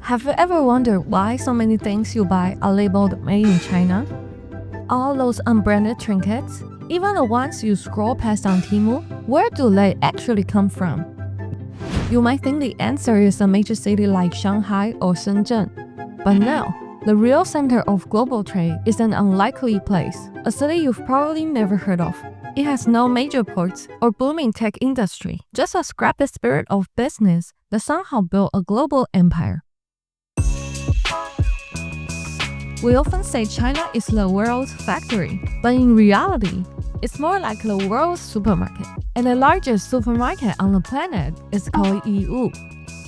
Have you ever wondered why so many things you buy are labeled made in China? All those unbranded trinkets, even the ones you scroll past on Temu, where do they actually come from? You might think the answer is a major city like Shanghai or Shenzhen. But no, the real center of global trade is an unlikely place, a city you've probably never heard of. It has no major ports or booming tech industry, just a scrappy spirit of business that somehow built a global empire. We often say China is the world's factory, but in reality, it's more like the world's supermarket. And the largest supermarket on the planet is called Yiwu.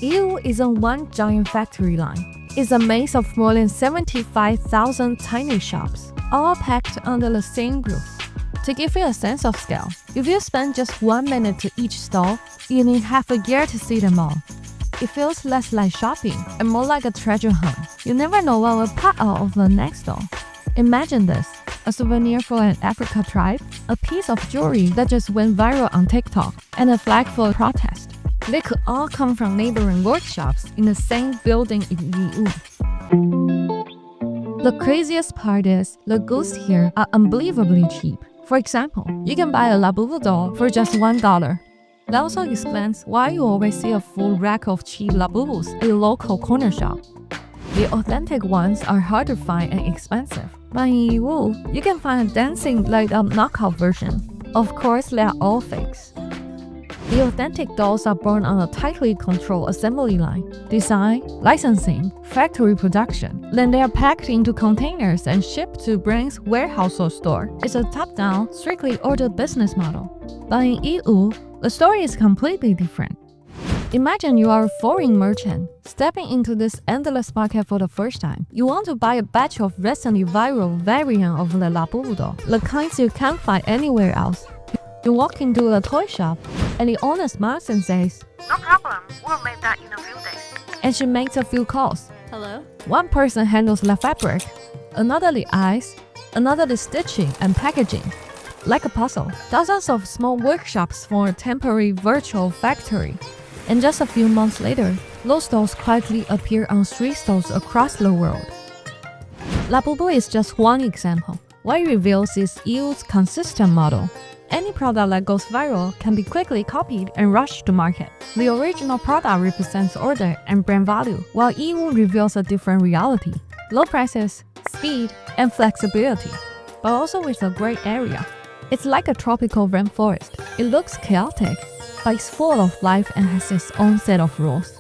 Yiwu isn't one giant factory line. It's a maze of more than 75,000 tiny shops, all packed under the same roof. To give you a sense of scale, if you spend just 1 minute to each stall, you need half a year to see them all. It feels less like shopping and more like a treasure hunt. You never know what will pop out of the next stall. Imagine this: a souvenir for an Africa tribe, a piece of jewelry that just went viral on TikTok, and a flag for a protest. They could all come from neighboring workshops in the same building in Yiwu. The craziest part is, the goods here are unbelievably cheap. For example, you can buy a Labubu doll for just $1. That also explains why you always see a full rack of cheap Labubus in a local corner shop. The authentic ones are hard to find and expensive, but in Yiwu, you can find a dancing light-up knockout version. Of course, they are all fakes. The authentic dolls are born on a tightly controlled assembly line. Design, licensing, factory production. Then they are packed into containers and shipped to brand's warehouse or store. It's a top-down, strictly ordered business model. But in Yiwu, the story is completely different. Imagine you are a foreign merchant, stepping into this endless market for the first time. You want to buy a batch of recently viral variant of the Labubu doll, the kinds you can't find anywhere else. You walk into a toy shop, and the owner smiles and says, "No problem, we'll make that in a few days." And she makes a few calls. Hello? One person handles the fabric, another the eyes, another the stitching and packaging. Like a puzzle, thousands of small workshops form a temporary virtual factory. And just a few months later, those dolls quietly appear on street stalls across the world. Labubu is just one example. What it reveals is Yiwu's consistent model. Any product that goes viral can be quickly copied and rushed to market. The original product represents order and brand value, while Yiwu reveals a different reality: low prices, speed, and flexibility, but also with a gray area. It's like a tropical rainforest. It looks chaotic, but it's full of life and has its own set of rules.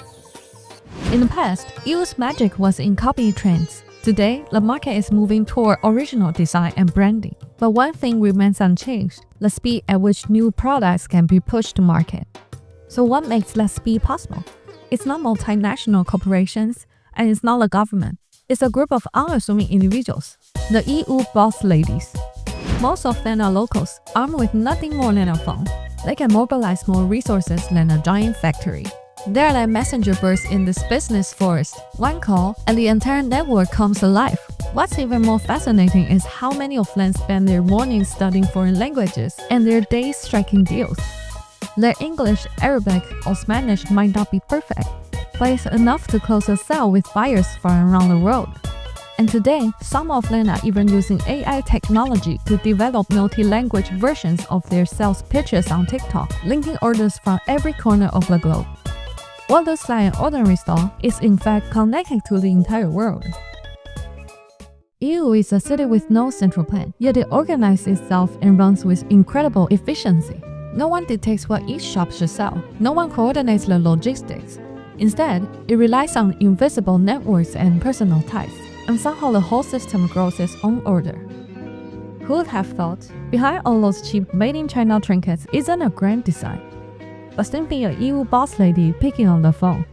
In the past, Yiwu's magic was in copy trends. Today, the market is moving toward original design and branding. But one thing remains unchanged: the speed at which new products can be pushed to market. So what makes that speed possible? It's not multinational corporations, and it's not the government. It's a group of unassuming individuals, the Yiwu Boss Ladies. Most of them are locals, armed with nothing more than a phone. They can mobilize more resources than a giant factory. They're like messenger birds in this business forest. One call, and the entire network comes alive. What's even more fascinating is how many of them spend their mornings studying foreign languages and their days striking deals. Their English, Arabic, or Spanish might not be perfect, but it's enough to close a sale with buyers from around the world. And today, some of them are even using AI technology to develop multi-language versions of their sales pitches on TikTok, linking orders from every corner of the globe. What looks like an ordinary store is in fact connected to the entire world. Yiwu is a city with no central plan, yet it organizes itself and runs with incredible efficiency. No one dictates what each shop should sell. No one coordinates the logistics. Instead, it relies on invisible networks and personal ties, and somehow the whole system grows its own order. Who would have thought? Behind all those cheap made-in-China trinkets isn't a grand design, but simply a Yiwu boss lady picking on the phone.